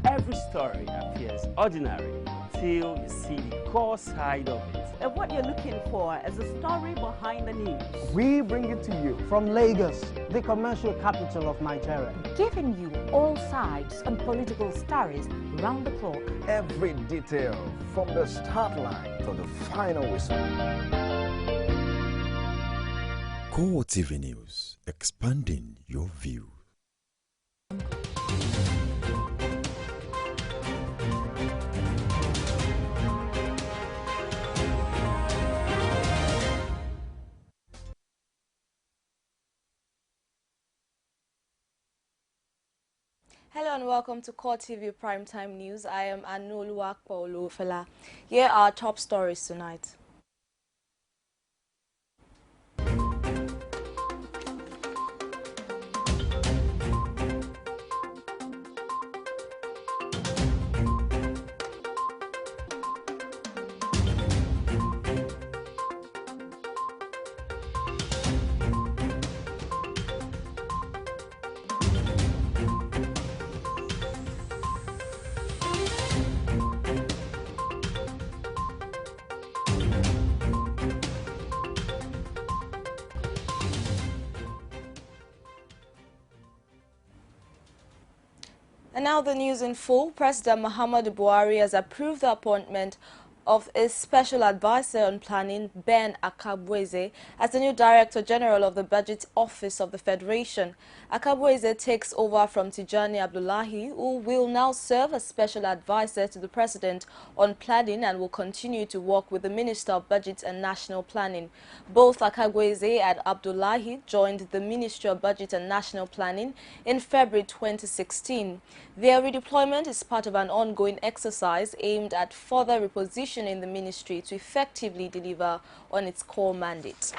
Every story appears ordinary till you see the core side of it. And what you're looking for is the story behind the news. We bring it to you from Lagos, the commercial capital of Nigeria. Giving you all sides and political stories round the clock. Every detail from the start line to the final whistle. CoreTV News, expanding your view. Hello and welcome to CoreTV Primetime News. I am Anoluwa Paolo-Fela. Here are our top stories tonight. And now the news in full. President Muhammadu Buhari has approved the appointment of a special advisor on planning, Ben Akabweze, as the new Director General of the Budget Office of the Federation. Akabweze takes over from Tijani Abdullahi, who will now serve as special advisor to the President on planning and will continue to work with the Minister of Budget and National Planning. Both Akabweze and Abdullahi joined the Ministry of Budget and National Planning in February 2016. Their redeployment is part of an ongoing exercise aimed at further repositioning in the ministry to effectively deliver on its core mandate.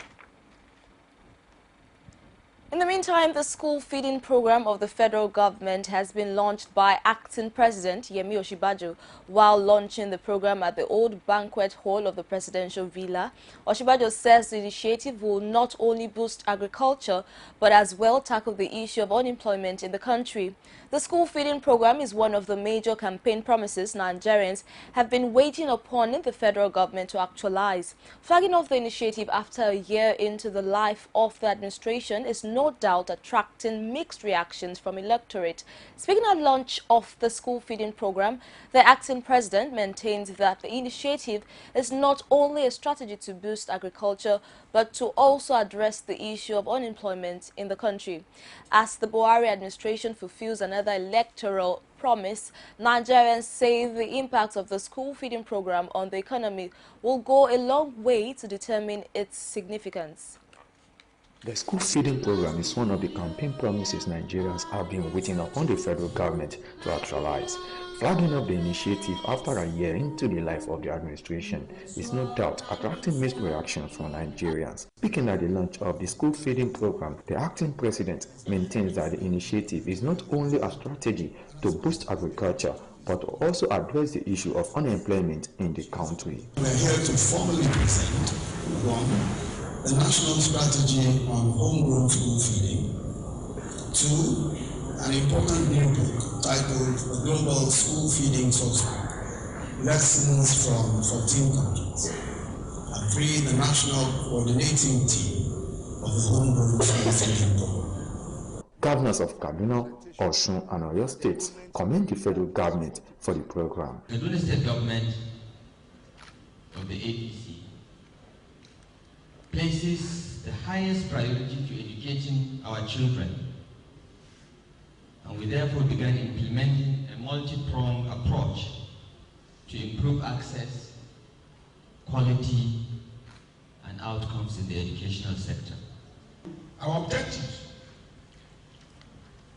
In the meantime, the school feeding program of the federal government has been launched by Acting President Yemi Osinbajo while launching the program at the old banquet hall of the presidential villa. Osinbajo says the initiative will not only boost agriculture but as well tackle the issue of unemployment in the country. The school feeding program is one of the major campaign promises Nigerians have been waiting upon the federal government to actualize. Flagging off the initiative after a year into the life of the administration is no doubt attracting mixed reactions from electorate. Speaking at launch of the school feeding program, the acting president maintains that the initiative is not only a strategy to boost agriculture but to also address the issue of unemployment in the country. As the Buhari administration fulfills another electoral promise, Nigerians say the impact of the school feeding program on the economy will go a long way to determine its significance. The school feeding program is one of the campaign promises Nigerians have been waiting upon the federal government to actualize. Flagging up the initiative after a year into the life of the administration is no doubt attracting mixed reactions from Nigerians. Speaking at the launch of the school feeding program, the acting president maintains that the initiative is not only a strategy to boost agriculture but also address the issue of unemployment in the country. We are here to formally present the national strategy on homegrown school feeding. 2, an important new book titled The Global School Feeding Society, Lessons from 14 Countries. And 3, the national coordinating team of the homegrown school feeding program. Governors of Kaduna, Osun, and Oyo states commend the federal government for the program. The Kaduna State government of the APC places the highest priority to educating our children, and we therefore began implementing a multi-pronged approach to improve access, quality, and outcomes in the educational sector. Our objectives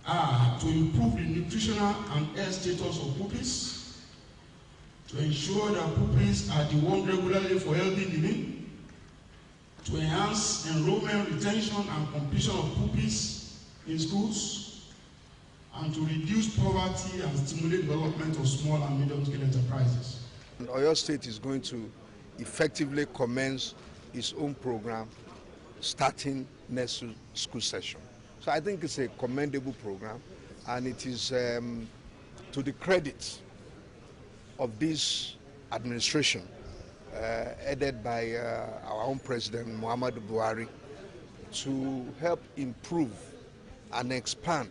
are to improve the nutritional and health status of pupils, to ensure that pupils are dewathed regularly for healthy living, to enhance enrollment, retention, and completion of pupils in schools, and to reduce poverty and stimulate development of small and medium-scale enterprises. And Oyo State is going to effectively commence its own program starting next school session. So I think it's a commendable program, and it is to the credit of this administration, headed by our own President Muhammadu Buhari, to help improve and expand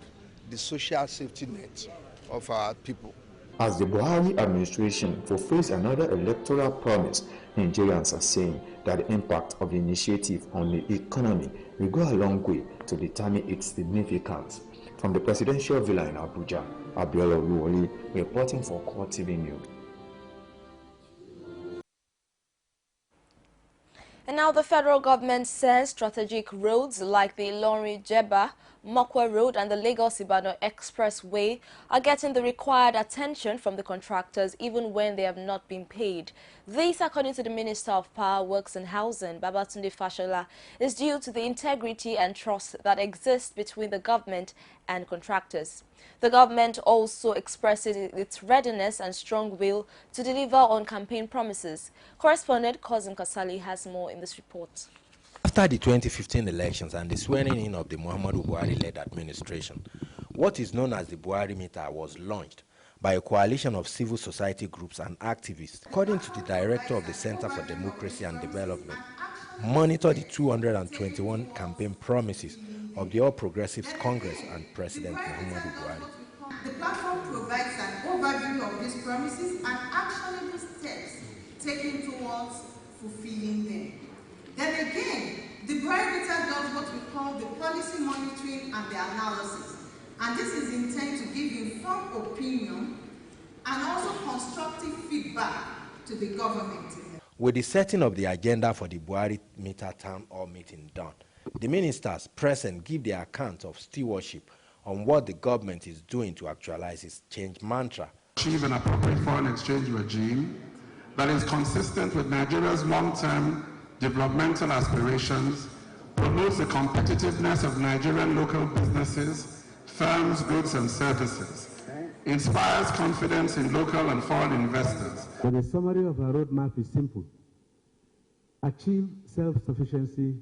the social safety net of our people. As the Buhari administration fulfills another electoral promise, Nigerians are saying that the impact of the initiative on the economy will go a long way to determine its significance. From the presidential villa in Abuja, Abiola Oluwole reporting for CoreTV News. And now the federal government says strategic roads like the Ilorin-Jeba, Mokwa Road and the Lagos-Ibadan Expressway are getting the required attention from the contractors even when they have not been paid. This, according to the Minister of Power, Works and Housing, Babatunde Fashola, is due to the integrity and trust that exists between the government and contractors. The government also expresses its readiness and strong will to deliver on campaign promises. Correspondent Kozim Kasali has more in this report. After the 2015 elections and the swearing in of the Muhammadu Buhari-led administration, what is known as the Buhari Meter was launched by a coalition of civil society groups and activists. According to the director of the Center for Democracy and Development, monitor the 221 campaign promises of the All Progressives Congress and President Muhammadu Buhari. The platform provides an overview of these promises and actionable steps taken towards fulfilling them. Then again, the Buhari Meter does what we call the policy monitoring and the analysis. And this is intended to give informed opinion and also constructive feedback to the government. With the setting of the agenda for the Buhari Meter Town Hall meeting done, the ministers present give their account of stewardship on what the government is doing to actualize its change mantra. Achieve an appropriate foreign exchange regime that is consistent with Nigeria's long-term developmental aspirations, promotes the competitiveness of Nigerian local businesses, firms, goods and services, inspires confidence in local and foreign investors. But the summary of our roadmap is simple. Achieve self-sufficiency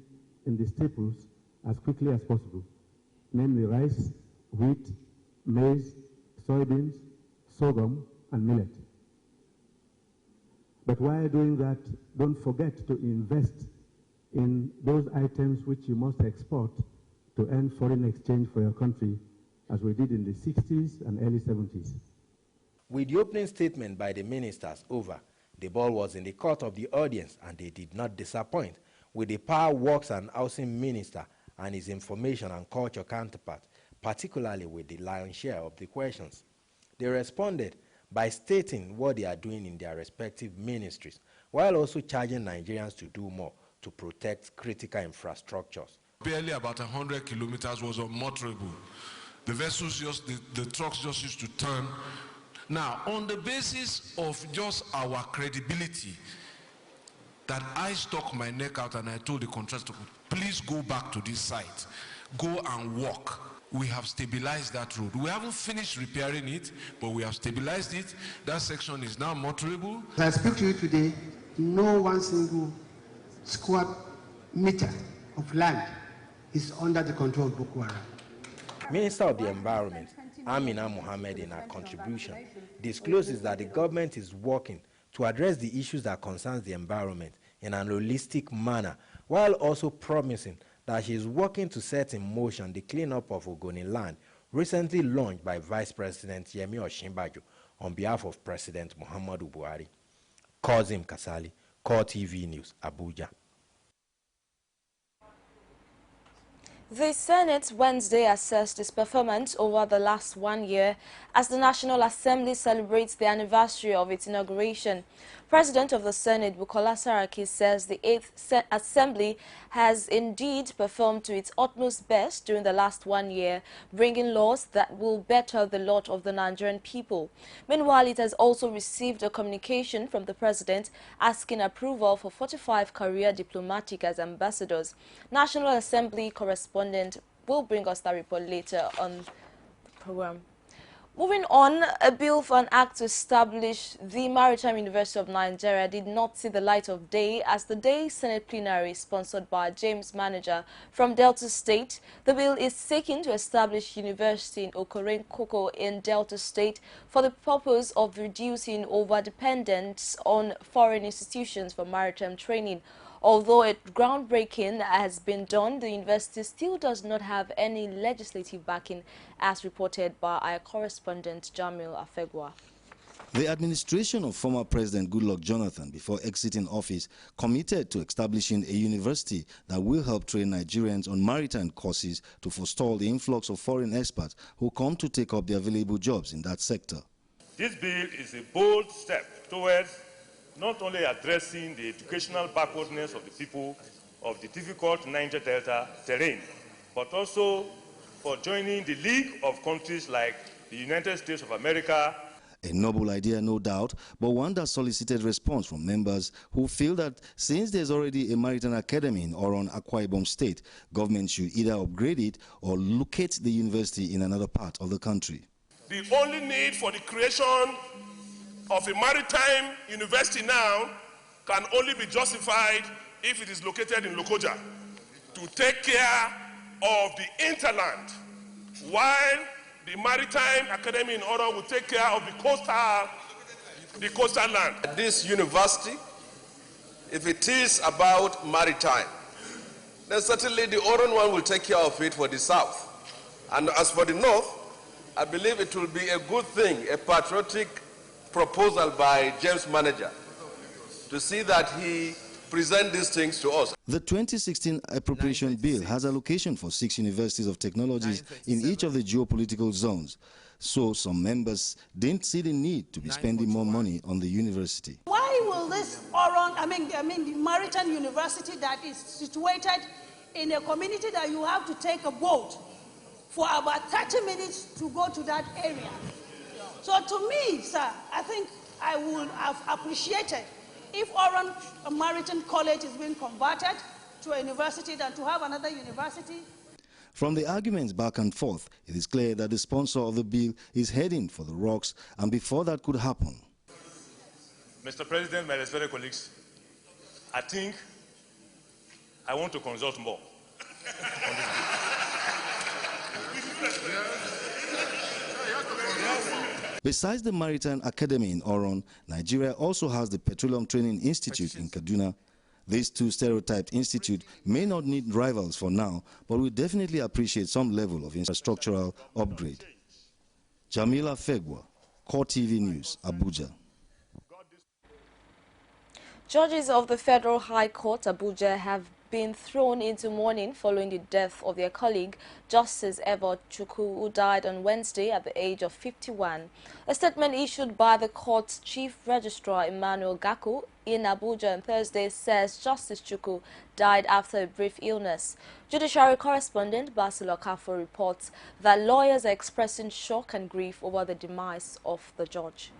in the staples as quickly as possible, namely rice, wheat, maize, soybeans, sorghum, and millet. But while doing that, don't forget to invest in those items which you must export to earn foreign exchange for your country, as we did in the 60s and early 70s. With the opening statement by the ministers over, the ball was in the court of the audience and they did not disappoint, with the Power, Works and Housing Minister and his Information and Culture counterpart, particularly with the lion's share of the questions. They responded by stating what they are doing in their respective ministries, while also charging Nigerians to do more to protect critical infrastructures. Barely about 100 kilometers was unmotorable. The vessels the trucks just used to turn. Now, on the basis of just our credibility, that I stuck my neck out and I told the contractor, please go back to this site, go and walk. We have stabilized that road. We haven't finished repairing it, but we have stabilized it. That section is now motorable. As I speak to you today, no one single square meter of land is under the control of Boko Haram. Minister of the Environment, Amina Mohammed, in her contribution, discloses that the government is working to address the issues that concerns the environment in an holistic manner, while also promising that she is working to set in motion the cleanup of Ogoni land, recently launched by Vice President Yemi Osinbajo on behalf of President Muhammadu Buhari. Kozim Kasali, CoreTV News, Abuja. The Senate Wednesday assessed its performance over the last 1 year as the National Assembly celebrates the anniversary of its inauguration. President of the Senate, Bukola Saraki, says the 8th Assembly has indeed performed to its utmost best during the last 1 year, bringing laws that will better the lot of the Nigerian people. Meanwhile, it has also received a communication from the President asking approval for 45 career diplomatics as ambassadors. National Assembly correspondent will bring us that report later on the program. Moving on, a bill for an act to establish the Maritime University of Nigeria did not see the light of day as the day Senate plenary sponsored by James Manager from Delta State. The bill is seeking to establish university in Okorenkoko in Delta State for the purpose of reducing over-dependence on foreign institutions for maritime training. Although a groundbreaking has been done, the university still does not have any legislative backing, as reported by our correspondent Jamil Afegwa. The administration of former President Goodluck Jonathan, before exiting office, committed to establishing a university that will help train Nigerians on maritime courses to forestall the influx of foreign experts who come to take up the available jobs in that sector. This bill is a bold step towards not only addressing the educational backwardness of the people of the difficult Niger Delta terrain, but also for joining the league of countries like the United States of America. A noble idea, no doubt, but one that solicited response from members who feel that since there's already a maritime academy in Oron, Akwa Ibom State, government should either upgrade it or locate the university in another part of the country. The only need for the creation of a maritime university now can only be justified if it is located in Lokoja to take care of the hinterland, while the Maritime Academy in Oron will take care of the coastal land. This university, if it is about maritime, then certainly the Oron one will take care of it for the south. And as for the north, I believe it will be a good thing, a patriotic proposal by James Manager to see that he present these things to us. The 2016 appropriation bill has allocation for 6 universities of technologies in each of the geopolitical zones. So some members didn't see the need to be spending more money on the university. Why will this Oron, the Maritime University that is situated in a community that you have to take a boat for about 30 minutes to go to that area? So to me, sir, I think I would have appreciated if Oron Maritime College is being converted to a university than to have another university. From the arguments back and forth, it is clear that the sponsor of the bill is heading for the rocks, and before that could happen. Mr. President, my respected colleagues, I think I want to consult more on this bill. Besides the Maritime Academy in Oron, Nigeria also has the Petroleum Training Institute in Kaduna. These two stereotyped institutes may not need rivals for now, but we definitely appreciate some level of infrastructural upgrade. Jamila Fegwa, CoreTV News, Abuja. Judges of the Federal High Court, Abuja, have been thrown into mourning following the death of their colleague, Justice Evo Chukwu, who died on Wednesday at the age of 51. A statement issued by the court's Chief Registrar, Emmanuel Gaku, in Abuja on Thursday says Justice Chukwu died after a brief illness. Judiciary correspondent Basil Okafo reports that lawyers are expressing shock and grief over the demise of the judge.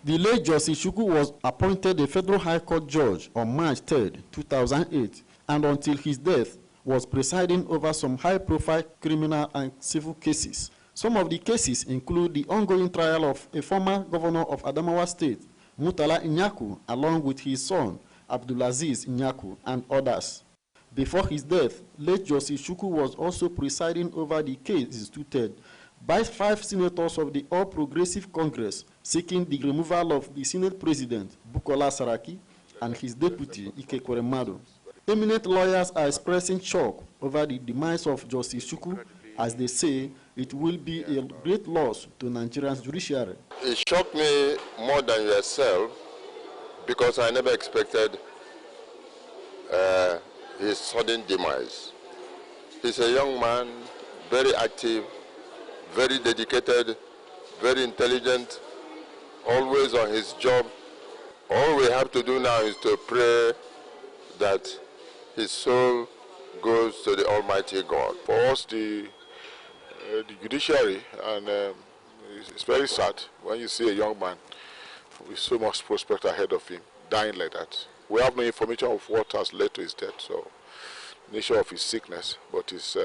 The late Justice Chukwu was appointed a Federal High Court judge on March 3, 2008. And until his death, was presiding over some high-profile criminal and civil cases. Some of the cases include the ongoing trial of a former governor of Adamawa State, Murtala Nyaku, along with his son, Abdulaziz Nyaku, and others. Before his death, late Justice Chukwu was also presiding over the case instituted by 5 senators of the All Progressive Congress seeking the removal of the Senate President, Bukola Saraki, and his deputy, Ike Kweremadu. Eminent lawyers are expressing shock over the demise of Justice Chukwu, as they say it will be a great loss to Nigeria's judiciary. It shocked me more than yourself because I never expected his sudden demise. He's a young man, very active, very dedicated, very intelligent, always on his job. All we have to do now is to pray that his soul goes to the Almighty God. For us, the judiciary, and it's very sad when you see a young man with so much prospect ahead of him dying like that. We have no information of what has led to his death, so nature of his sickness, but it's,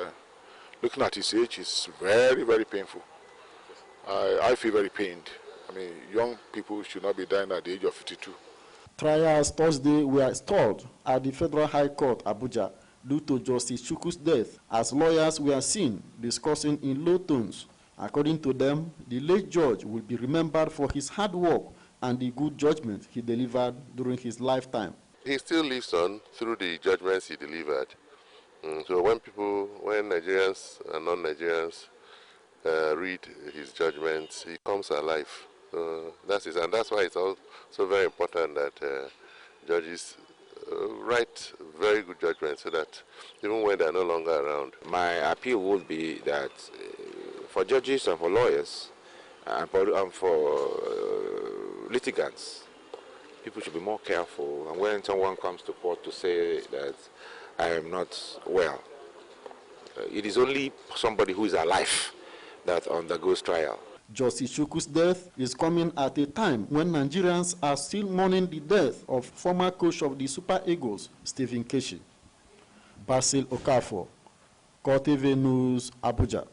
looking at his age, it's very, very painful. I feel very pained. I mean, young people should not be dying at the age of 52. Trials Thursday were stalled at the Federal High Court, Abuja, due to Justice Chukwu's death, as lawyers were seen discussing in low tones. According to them, the late judge will be remembered for his hard work and the good judgment he delivered during his lifetime. He still lives on through the judgments he delivered. So when Nigerians and non-Nigerians read his judgments, he comes alive. That's it, and that's why it's also very important that judges write very good judgments, so that even when they're no longer around. My appeal would be that for judges and for lawyers and for litigants, people should be more careful. And when someone comes to court to say that I am not well, it is only somebody who is alive that undergoes trial. Justice Chukwu's death is coming at a time when Nigerians are still mourning the death of former coach of the Super Eagles, Stephen Keshi. Basil Okafor, CoreTV News, Abuja.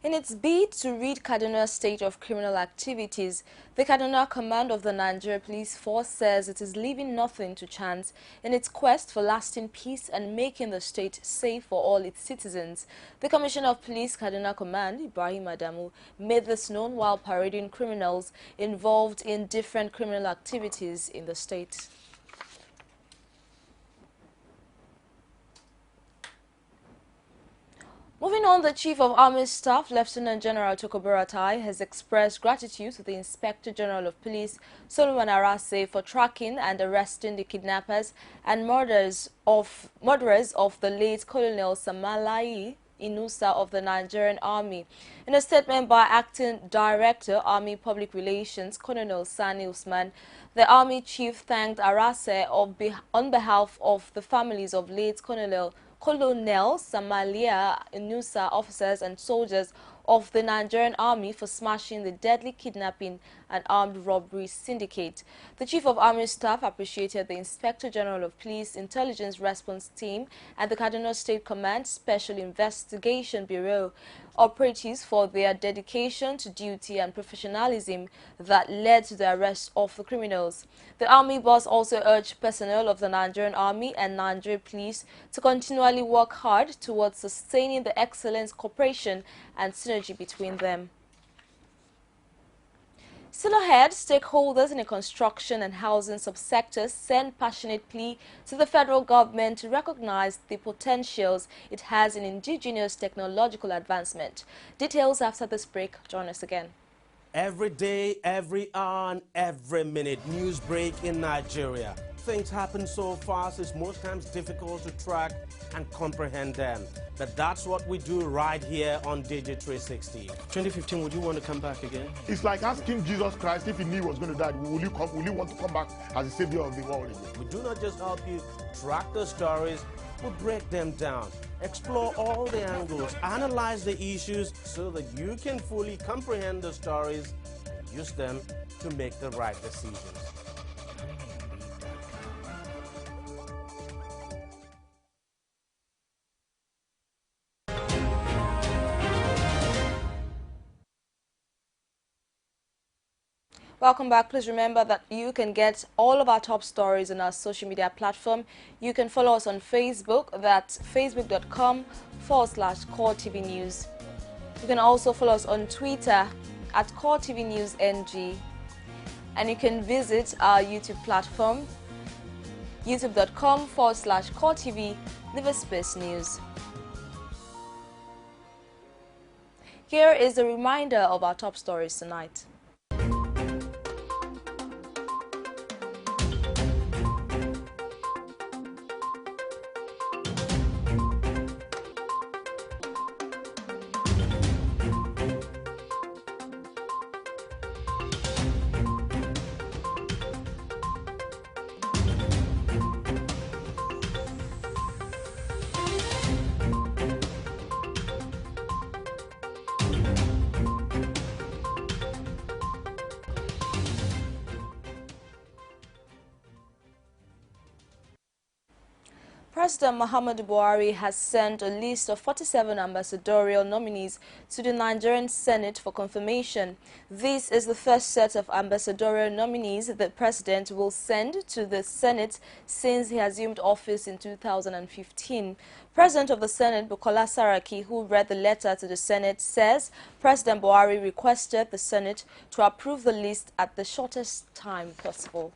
In its bid to rid Kaduna State of criminal activities, the Kaduna Command of the Nigeria Police Force says it is leaving nothing to chance in its quest for lasting peace and making the state safe for all its citizens. The Commissioner of Police Kaduna Command, Ibrahim Adamu, made this known while parading criminals involved in different criminal activities in the state. Moving on, the Chief of Army Staff, Lieutenant General Toko Buratai, has expressed gratitude to the Inspector General of Police, Solomon Arase, for tracking and arresting the kidnappers and murderers of the late Colonel Samalai Inusa of the Nigerian Army. In a statement by Acting Director, Army Public Relations, Colonel Sani Usman, the Army Chief thanked Arase on behalf of the families of late Colonel Samalia Inusa officers and soldiers of the Nigerian Army for smashing the deadly kidnapping and armed robbery syndicate. The Chief of Army Staff appreciated the Inspector General of Police Intelligence Response Team and the Kaduna State Command Special Investigation Bureau operatives for their dedication to duty and professionalism that led to the arrest of the criminals. The Army boss also urged personnel of the Nigerian Army and Nigerian Police to continually work hard towards sustaining the excellent cooperation and synergy between them. Still ahead, stakeholders in the construction and housing subsectors send passionate plea to the federal government to recognize the potentials it has in indigenous technological advancement. Details after this break. Join us again. Every day, every hour, and every minute, news break in Nigeria. Things happen so fast, it's most times difficult to track and comprehend them. But that's what we do right here on Digit 360. 2015, would you want to come back again? It's like asking Jesus Christ if he knew he was going to die, will you want to come back as the savior of the world again? We do not just help you track the stories, we break them down, explore all the angles, analyze the issues so that you can fully comprehend the stories and use them to make the right decisions. Welcome back. Please remember that you can get all of our top stories on our social media platform. You can follow us on Facebook. That's facebook.com/CoreTV News. You can also follow us on Twitter at CoreTV News NG. And you can visit our YouTube platform, youtube.com/CoreTV Liverspace News. Here is a reminder of our top stories tonight. President Muhammadu Buhari has sent a list of 47 ambassadorial nominees to the Nigerian Senate for confirmation. This is the first set of ambassadorial nominees the president will send to the Senate since he assumed office in 2015. President of the Senate, Bukola Saraki, who read the letter to the Senate, says President Buhari requested the Senate to approve the list at the shortest time possible.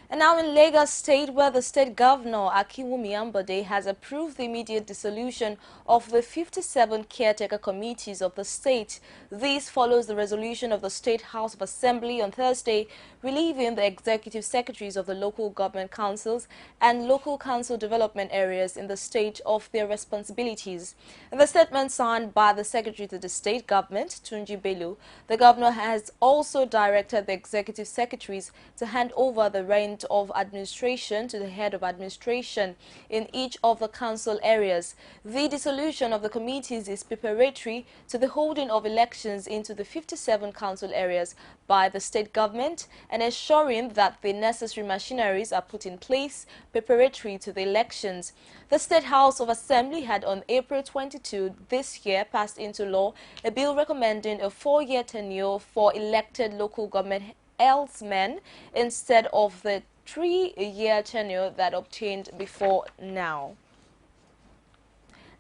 And now in Lagos State, where the state governor, Akinwumi Ambode, has approved the immediate dissolution of the 57 caretaker committees of the state. This follows the resolution of the State House of Assembly on Thursday, relieving the executive secretaries of the local government councils and local council development areas in the state of their responsibilities. In the statement signed by the secretary to the state government, Tunji Bello, the governor has also directed the executive secretaries to hand over the reins of administration to the head of administration in each of the council areas. The dissolution of the committees is preparatory to the holding of elections into the 57 council areas by the state government and ensuring that the necessary machineries are put in place preparatory to the elections. The State House of Assembly had on April 22 this year passed into law a bill recommending a 4-year tenure for elected local government men instead of the 3-year tenure that obtained before now.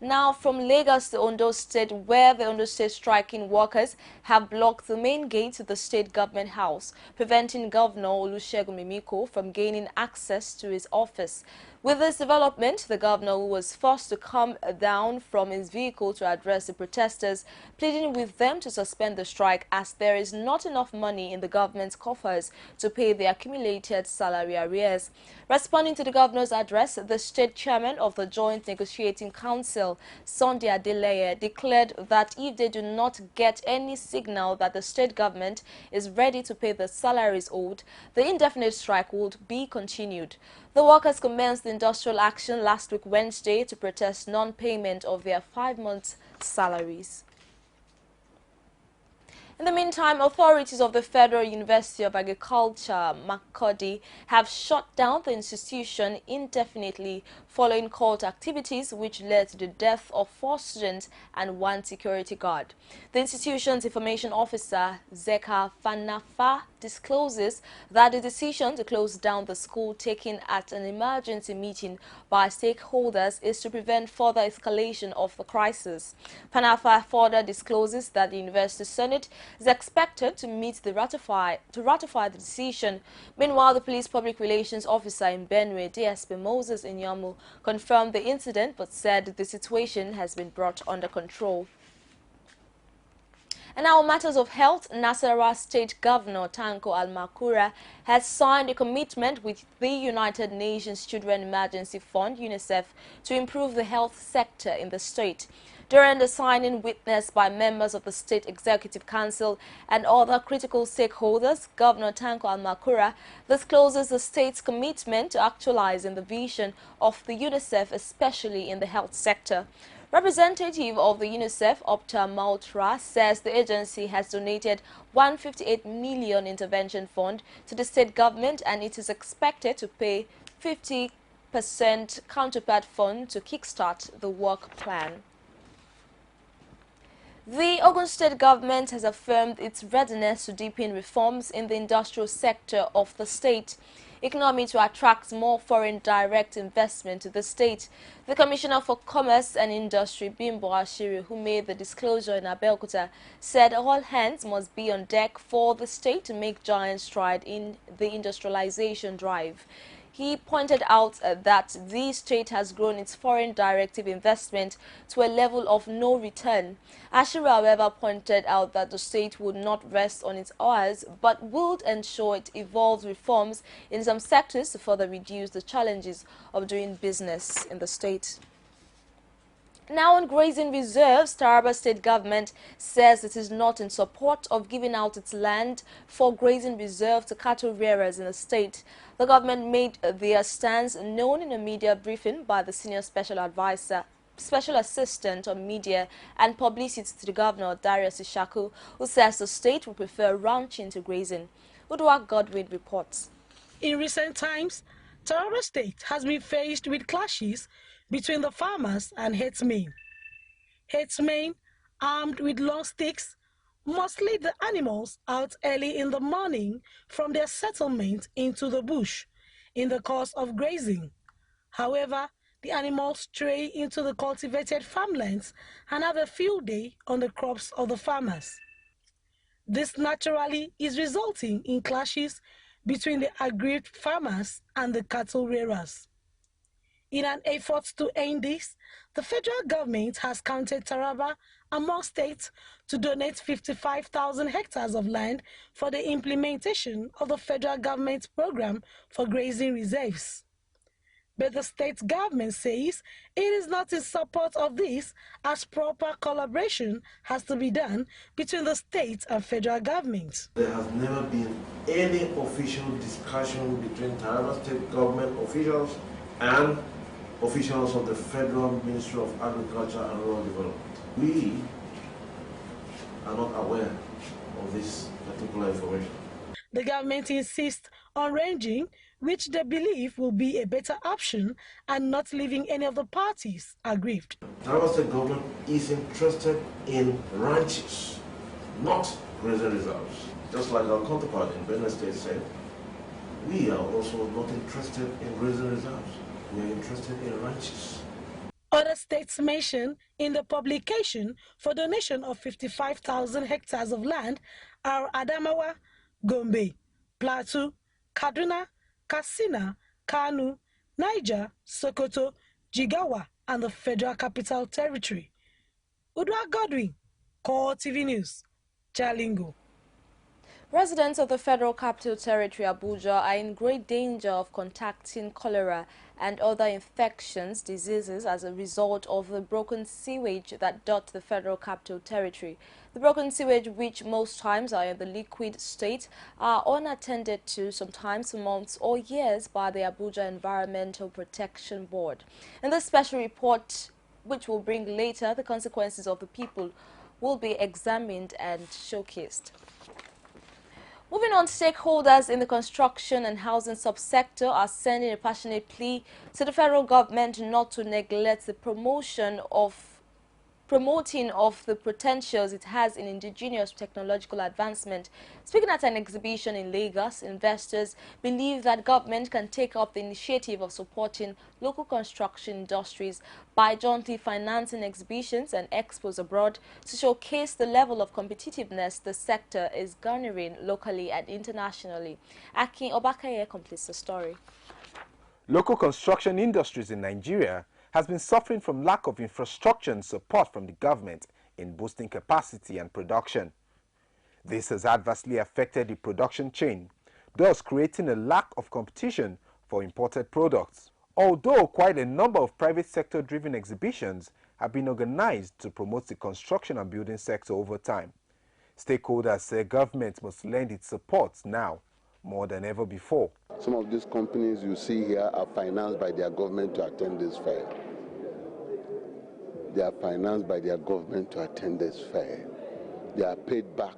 Now from Lagos to Ondo State, where the Ondo State striking workers have blocked the main gate to the state government house, preventing Governor Olusegun Mimiko from gaining access to his office. With this development, the governor was forced to come down from his vehicle to address the protesters, pleading with them to suspend the strike as there is not enough money in the government's coffers to pay the accumulated salary arrears. Responding to the governor's address, the state chairman of the Joint Negotiating Council, Sunday Adeleye, declared that if they do not get any signal that the state government is ready to pay the salaries owed, the indefinite strike would be continued. The workers commenced the industrial action last week Wednesday to protest non-payment of their 5 months' salaries. In the meantime, authorities of the Federal University of Agriculture, Makurdi, have shut down the institution indefinitely following cult activities which led to the death of 4 students and 1 security guard. The institution's information officer, Zeka Fanafa, discloses that the decision to close down the school taken at an emergency meeting by stakeholders is to prevent further escalation of the crisis. Fanafa further discloses that the University Senate is expected to meet to ratify the decision. Meanwhile, the police public relations officer in Benue, DSP Moses Inyamu, confirmed the incident but said the situation has been brought under control. And now, matters of health, Nasarawa State Governor Tanko Almakura has signed a commitment with the United Nations Children Emergency Fund, UNICEF, to improve the health sector in the state. During the signing witnessed by members of the State Executive Council and other critical stakeholders, Governor Tanko Almakura discloses the state's commitment to actualizing the vision of the UNICEF, especially in the health sector. Representative of the UNICEF, Opta Maltra, says the agency has donated 158 million intervention fund to the state government and it is expected to pay 50% counterpart fund to kickstart the work plan. The Ogun State government has affirmed its readiness to deepen reforms in the industrial sector of the state economy to attract more foreign direct investment to the state. The Commissioner for Commerce and Industry, Bimbo Ashiri, who made the disclosure in Abeokuta, said all hands must be on deck for the state to make giant stride in the industrialization drive. He pointed out that the state has grown its foreign direct investment to a level of no return. Ashira, however, pointed out that the state would not rest on its oars, but would ensure it evolves reforms in some sectors to further reduce the challenges of doing business in the state. Now on grazing reserves, Taraba State government says it is not in support of giving out its land for grazing reserve to cattle rearers in the state. The government made their stance known in a media briefing by the senior special assistant on media and publicity to the governor, Darius Ishaku, who says the state will prefer ranching to grazing. Udwa Godwin reports. In recent times, Taraba State has been faced with clashes between the farmers and herdsmen. Herdsmen, armed with long sticks, must lead the animals out early in the morning from their settlement into the bush in the course of grazing. However, the animals stray into the cultivated farmlands and have a field day on the crops of the farmers. This naturally is resulting in clashes between the aggrieved farmers and the cattle rearers. In an effort to end this, the federal government has counted Taraba among states to donate 55,000 hectares of land for the implementation of the federal government's program for grazing reserves. But the state government says it is not in support of this, as proper collaboration has to be done between the state and federal government. There has never been any official discussion between Taraba State government officials and officials of the Federal Ministry of Agriculture and Rural Development. We are not aware of this particular information. The government insists on ranging, which they believe will be a better option, and not leaving any of the parties aggrieved. Taraba State government is interested in ranches, not grazing reserves. Just like our counterpart in Benue State said, we are also not interested in grazing reserves. We are interested in ranches. Other states mentioned in the publication for donation of 55,000 hectares of land are Adamawa, Gombe, Plateau, Kaduna, Katsina, Kano, Niger, Sokoto, Jigawa, and the Federal Capital Territory. Udwa Godwin, CoreTV News, Jalingo. Residents of the Federal Capital Territory, Abuja, are in great danger of contracting cholera and other infections, diseases as a result of the broken sewage that dot the Federal Capital Territory. The broken sewage, which most times are in the liquid state, are unattended to, sometimes for months or years, by the Abuja Environmental Protection Board. In this special report, which will bring later, the consequences of the people will be examined and showcased. Moving on, stakeholders in the construction and housing subsector are sending a passionate plea to the federal government not to neglect the promoting of the potentials it has in indigenous technological advancement. Speaking at an exhibition in Lagos, investors believe that government can take up the initiative of supporting local construction industries by jointly financing exhibitions and expos abroad to showcase the level of competitiveness the sector is garnering locally and internationally. Akin Obakaye completes the story. Local construction industries in Nigeria has been suffering from lack of infrastructure and support from the government in boosting capacity and production. This has adversely affected the production chain, thus creating a lack of competition for imported products. Although quite a number of private sector-driven exhibitions have been organized to promote the construction and building sector over time, stakeholders say government must lend its support now more than ever before. Some of these companies you see here are financed by their government to attend this fair. They are financed by their government to attend this fair. They are paid back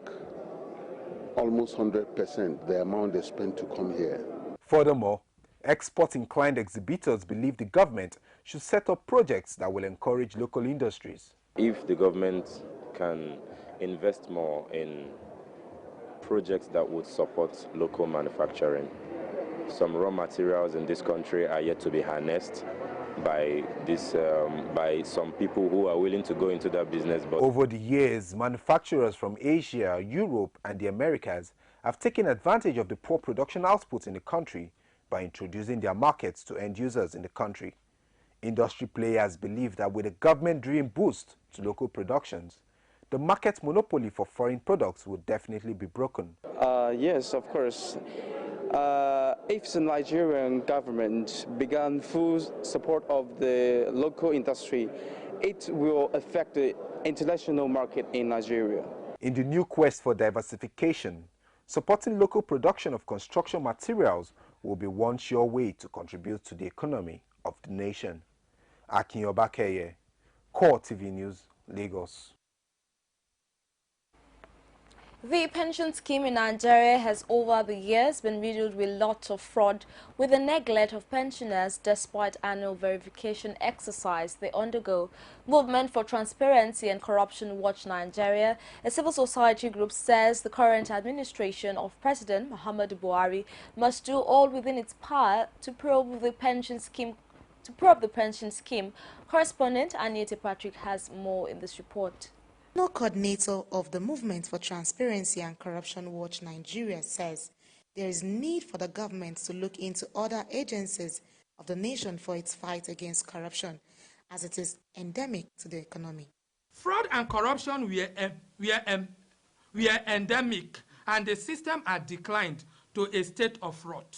almost 100% the amount they spent to come here. Furthermore, export-inclined exhibitors believe the government should set up projects that will encourage local industries. If the government can invest more in projects that would support local manufacturing, some raw materials in this country are yet to be harnessed by some people who are willing to go into that business. But over the years, manufacturers from Asia, Europe, and the Americas have taken advantage of the poor production output in the country by introducing their markets to end users in the country. Industry players believe that with a government-driven boost to local productions, the market monopoly for foreign products would definitely be broken. Yes, of course. If the Nigerian government began full support of the local industry, it will affect the international market in Nigeria. In the new quest for diversification, supporting local production of construction materials will be one sure way to contribute to the economy of the nation. Akin Obakeye, CoreTV News, Lagos. The pension scheme in Nigeria has over the years been riddled with lots of fraud, with the neglect of pensioners despite annual verification exercise they undergo. Movement for Transparency and Corruption Watch Nigeria, a civil society group, says the current administration of President Muhammadu Buhari must do all within its power to probe the pension scheme. Correspondent Anita Patrick has more in this report. National coordinator of the Movement for Transparency and Corruption Watch Nigeria says there is need for the government to look into other agencies of the nation for its fight against corruption, as it is endemic to the economy. Fraud and corruption were endemic, and the system had declined to a state of rot.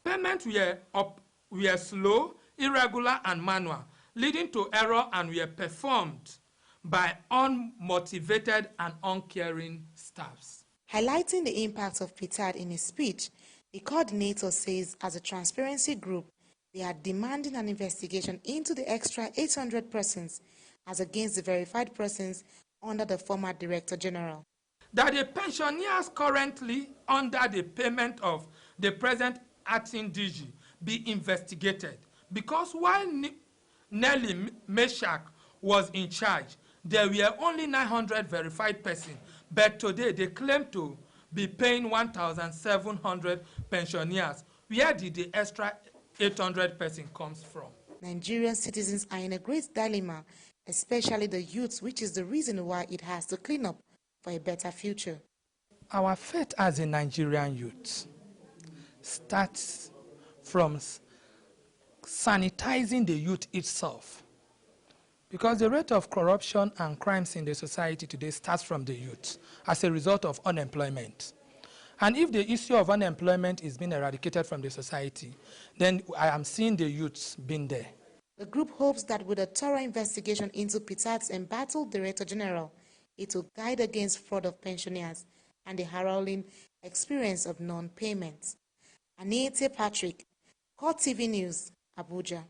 Payments were slow, irregular, and manual, leading to error, and were performed by unmotivated and uncaring staffs. Highlighting the impact of PITAD in his speech, the coordinator says as a transparency group, they are demanding an investigation into the extra 800 persons as against the verified persons under the former Director General. That the pensioners currently under the payment of the present acting DG be investigated, because while Nelly Meshach was in charge, there were only 900 verified persons, but today they claim to be paying 1,700 pensioners. Where did the extra 800 persons comes from? Nigerian citizens are in a great dilemma, especially the youth, which is the reason why it has to clean up for a better future. Our faith as a Nigerian youth starts from sanitizing the youth itself. Because the rate of corruption and crimes in the society today starts from the youth as a result of unemployment. And if the issue of unemployment is being eradicated from the society, then I am seeing the youths being there. The group hopes that with a thorough investigation into PITAD's embattled Director General, it will guide against fraud of pensioners and the harrowing experience of non-payments. Anita Patrick, CoreTV News, Abuja.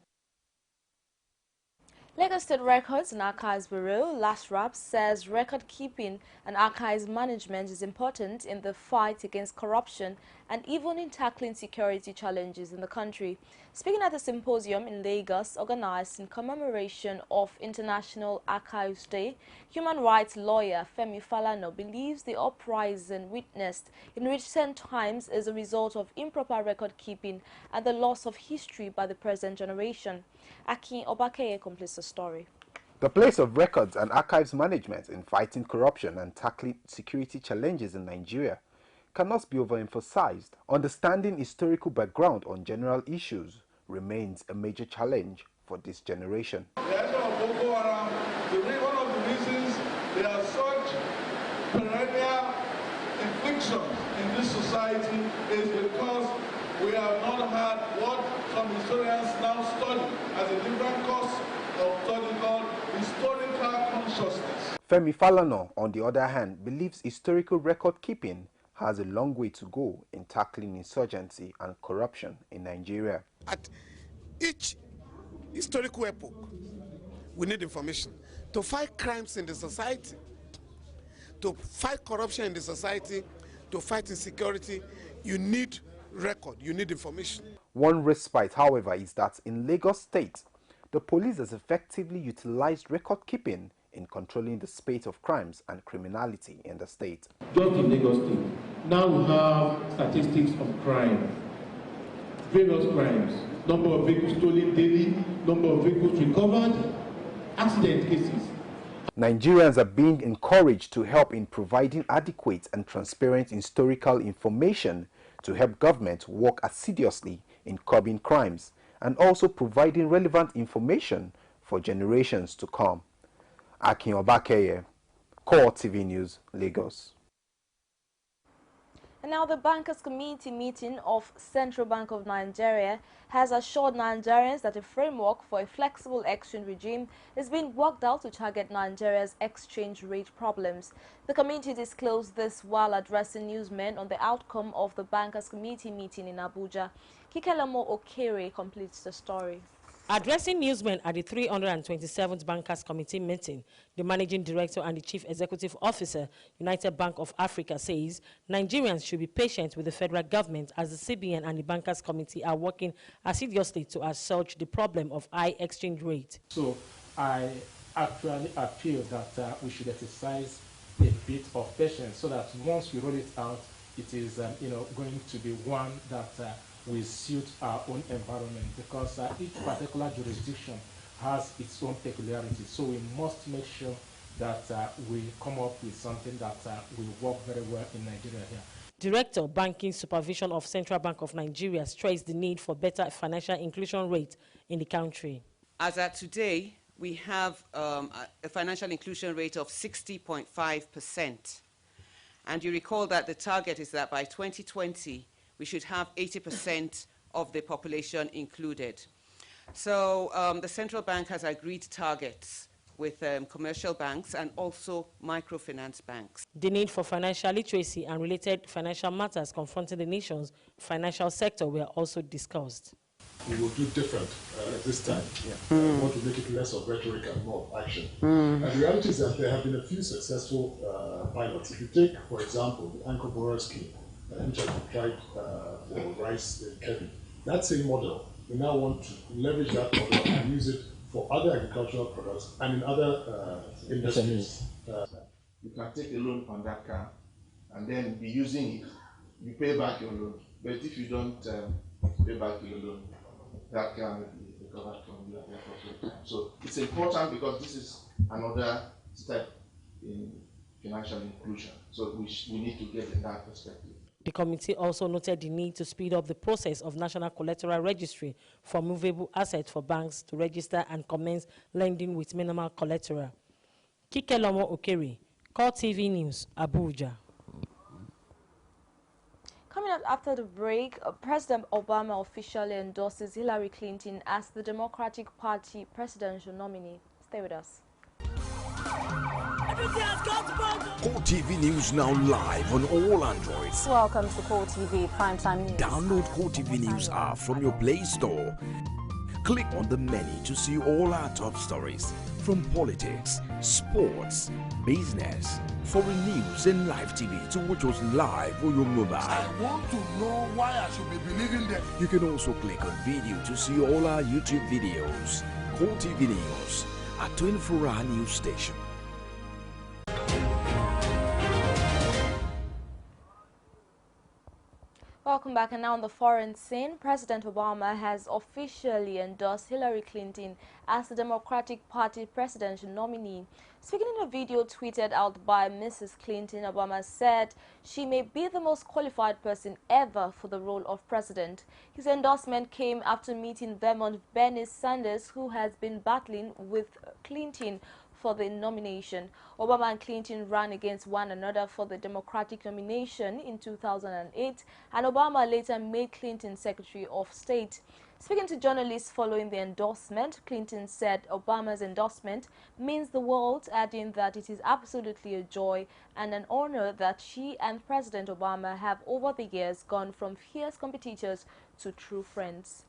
Lagos State Records and Archives Bureau, LASRAP, says record keeping and archives management is important in the fight against corruption and even in tackling security challenges in the country. Speaking at a symposium in Lagos organized in commemoration of International Archives Day, human rights lawyer Femi Falana believes the uprising witnessed in recent times is a result of improper record keeping and the loss of history by the present generation. Akin Obakeye completes the story. The place of records and archives management in fighting corruption and tackling security challenges in Nigeria cannot be overemphasized. Understanding historical background on general issues remains a major challenge for this generation. The issue of Boko Haram, one of the reasons there are such perennial inflictions in this society is because we have not had what some historians now study as a different course of study called historical consciousness. Femi Falana, on the other hand, believes historical record keeping has a long way to go in tackling insurgency and corruption in Nigeria. At each historical epoch, we need information to fight crimes in the society, to fight corruption in the society, to fight insecurity. You need record, you need information. One respite, however, is that in Lagos State, the police has effectively utilized record keeping in controlling the spate of crimes and criminality in the state. Just in Lagos State, now we have statistics of crime, various crimes, number of vehicles stolen daily, number of vehicles recovered, accident cases. Nigerians are being encouraged to help in providing adequate and transparent historical information to help government work assiduously in curbing crimes and also providing relevant information for generations to come. Akin Obakeye, CoreTV News, Lagos. And now the Bankers Committee meeting of Central Bank of Nigeria has assured Nigerians that a framework for a flexible exchange regime is being worked out to target Nigeria's exchange rate problems. The committee disclosed this while addressing newsmen on the outcome of the Bankers Committee meeting in Abuja. Kikelamo Okere completes the story. Addressing newsmen at the 327th Bankers Committee meeting, the Managing Director and the Chief Executive Officer, United Bank of Africa, says Nigerians should be patient with the federal government as the CBN and the Bankers Committee are working assiduously to assuage the problem of high exchange rate. So I actually appeal that we should exercise a bit of patience so that once we roll it out, it is going to be one that will suit our own environment, because each particular jurisdiction has its own peculiarities. So we must make sure that we come up with something that will work very well in Nigeria here. Director, Banking Supervision of Central Bank of Nigeria stressed the need for better financial inclusion rate in the country. As at today, we have a financial inclusion rate of 60.5%. And you recall that the target is that by 2020, we should have 80% of the population included. So the central bank has agreed targets with commercial banks and also microfinance banks. The need for financial literacy and related financial matters confronting the nation's financial sector were also discussed. We will do different this time. We want to make it less of rhetoric and more of action. And the reality is that there have been a few successful pilots. If you take, for example, the Anchor Borrower Scheme, which has been tried for rice in Kebbi, that same model, we now want to leverage that model and use it for other agricultural products and in other industries. You can take a loan on that car and then be using it. You pay back your loan. But if you don't pay back your loan, that can be recovered from you at the appropriate time. So it's important because this is another step in financial inclusion. So we need to get in that perspective. The committee also noted the need to speed up the process of National Collateral Registry for movable assets for banks to register and commence lending with minimal collateral. Kikelomo Okeri, CoreTV News, Abuja. Coming up after the break, President Obama officially endorses Hillary Clinton as the Democratic Party presidential nominee. Stay with us. CoreTV News now live on all Androids. Welcome to CoreTV Primetime News. Download CoreTV News app from your Play Store. Click on the menu to see all our top stories from politics, sports, business, foreign news and live TV to watch us live on your mobile. I want to know why I should be believing them. You can also click on video to see all our YouTube videos. CoreTV News, a 24-hour news station. Welcome back. And now on the foreign scene, President Obama has officially endorsed Hillary Clinton as the Democratic Party presidential nominee. Speaking in a video tweeted out by Mrs. Clinton, Obama said she may be the most qualified person ever for the role of president. His endorsement came after meeting Vermont Bernie Sanders, who has been battling with Clinton for the nomination. Obama and Clinton ran against one another for the Democratic nomination in 2008, and Obama later made Clinton Secretary of State. Speaking to journalists following the endorsement, Clinton said Obama's endorsement means the world, adding that it is absolutely a joy and an honor that she and President Obama have over the years gone from fierce competitors to true friends.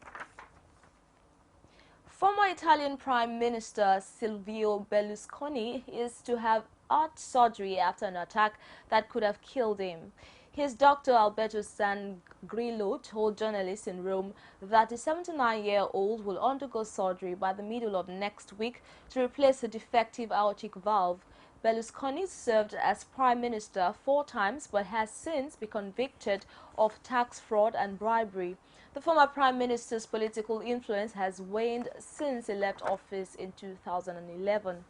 Former Italian Prime Minister Silvio Berlusconi is to have heart surgery after an attack that could have killed him. His doctor Alberto Sangrillo told journalists in Rome that the 79-year-old will undergo surgery by the middle of next week to replace a defective aortic valve. Berlusconi served as Prime Minister 4 times but has since been convicted of tax fraud and bribery. The former Prime Minister's political influence has waned since he left office in 2011.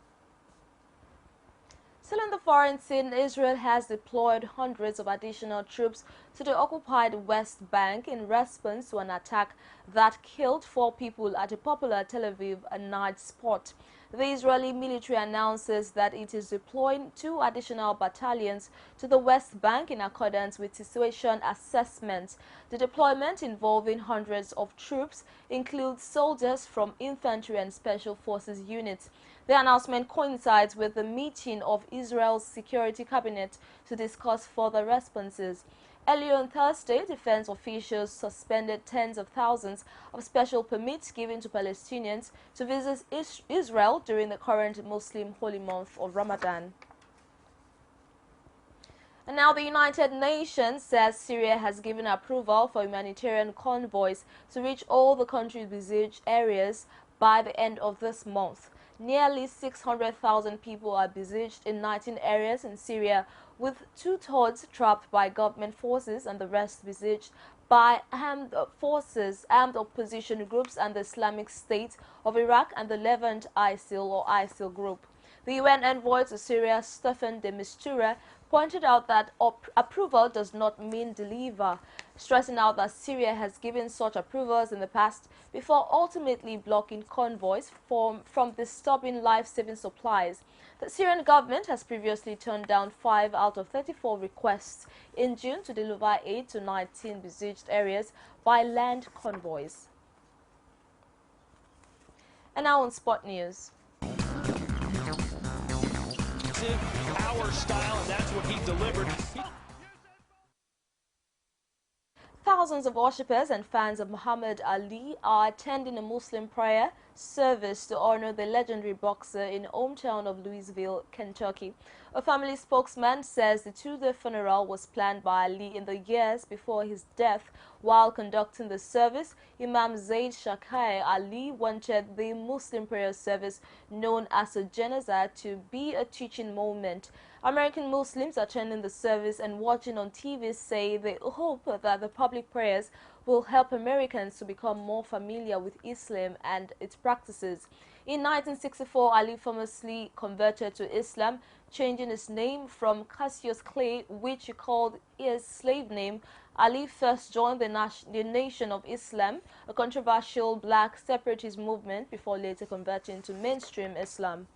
Still in the foreign scene, Israel has deployed hundreds of additional troops to the occupied West Bank in response to an attack that killed 4 people at a popular Tel Aviv night spot. The Israeli military announces that it is deploying 2 additional battalions to the West Bank in accordance with situation assessments. The deployment, involving hundreds of troops, includes soldiers from infantry and special forces units. The announcement coincides with the meeting of Israel's security cabinet to discuss further responses. Earlier on Thursday, defense officials suspended tens of thousands of special permits given to Palestinians to visit Israel during the current Muslim holy month of Ramadan. And now the United Nations says Syria has given approval for humanitarian convoys to reach all the country's besieged areas by the end of this month. Nearly 600,000 people are besieged in 19 areas in Syria, with two-thirds trapped by government forces and the rest besieged by armed forces, armed opposition groups and the Islamic State of Iraq and the Levant ISIL group. The UN envoy to Syria, Staffan de Mistura, pointed out that approval does not mean deliver, stressing out that Syria has given such approvals in the past before ultimately blocking convoys from disturbing life-saving supplies. The Syrian government has previously turned down 5 out of 34 requests in June to deliver aid to 19 besieged areas by land convoys. And now on Sport News. Power style, and that's what he delivered. Thousands of worshippers and fans of Muhammad Ali are attending a Muslim prayer service to honor the legendary boxer in the hometown of Louisville, Kentucky. A family spokesman says the two-day funeral was planned by Ali in the years before his death. While conducting the service, Imam Zaid Shakai Ali wanted the Muslim prayer service, known as a janazah, to be a teaching moment. American Muslims attending the service and watching on TV say they hope that the public prayers will help Americans to become more familiar with Islam and its practices. In 1964, Ali famously converted to Islam, changing his name from Cassius Clay, which he called his slave name. Ali first joined the Nation of Islam, a controversial black separatist movement, before later converting to mainstream Islam.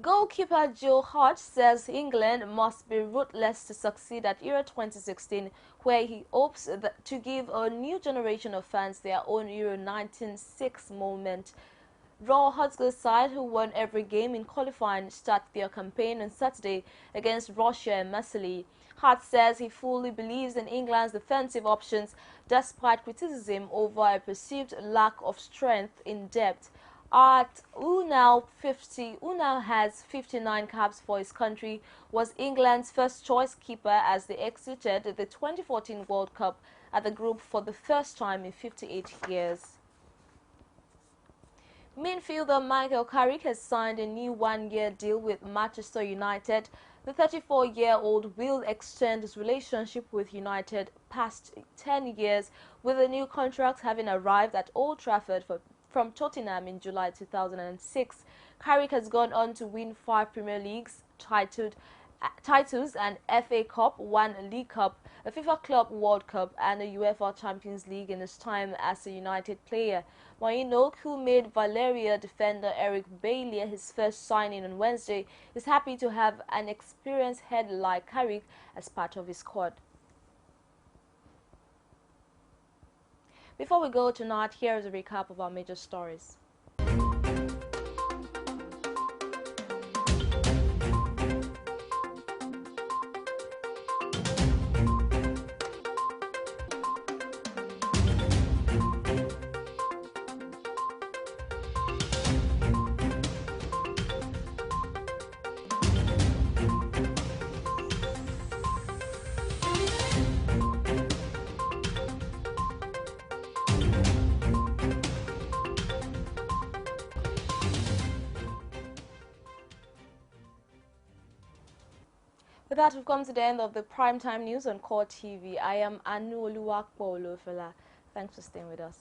Goalkeeper Joe Hart says England must be ruthless to succeed at Euro 2016, where he hopes to give a new generation of fans their own Euro 1996 moment. Raw Hotspur side, who won every game in qualifying, start their campaign on Saturday against Russia and Marseille. Hart says he fully believes in England's defensive options, despite criticism over a perceived lack of strength in depth. Who now has 59 caps for his country, was England's first choice keeper as they exited the 2014 World Cup at the group for the first time in 58 years. Midfielder Michael Carrick has signed a new one-year deal with Manchester United. The 34-year-old will extend his relationship with United past 10 years, with a new contract having arrived at Old Trafford from Tottenham in July 2006. Carrick has gone on to win 5 Premier Leagues titles, an FA Cup, 1 League Cup, a FIFA Club World Cup and a UEFA Champions League in his time as a United player. Moynihan, who made Valeria defender Eric Bailly his first signing on Wednesday, is happy to have an experienced head like Carrick as part of his squad. Before we go tonight, here is a recap of our major stories. With that, we've come to the end of the primetime news on CoreTV. I am Anu Oluwakpo Olufela. Thanks for staying with us.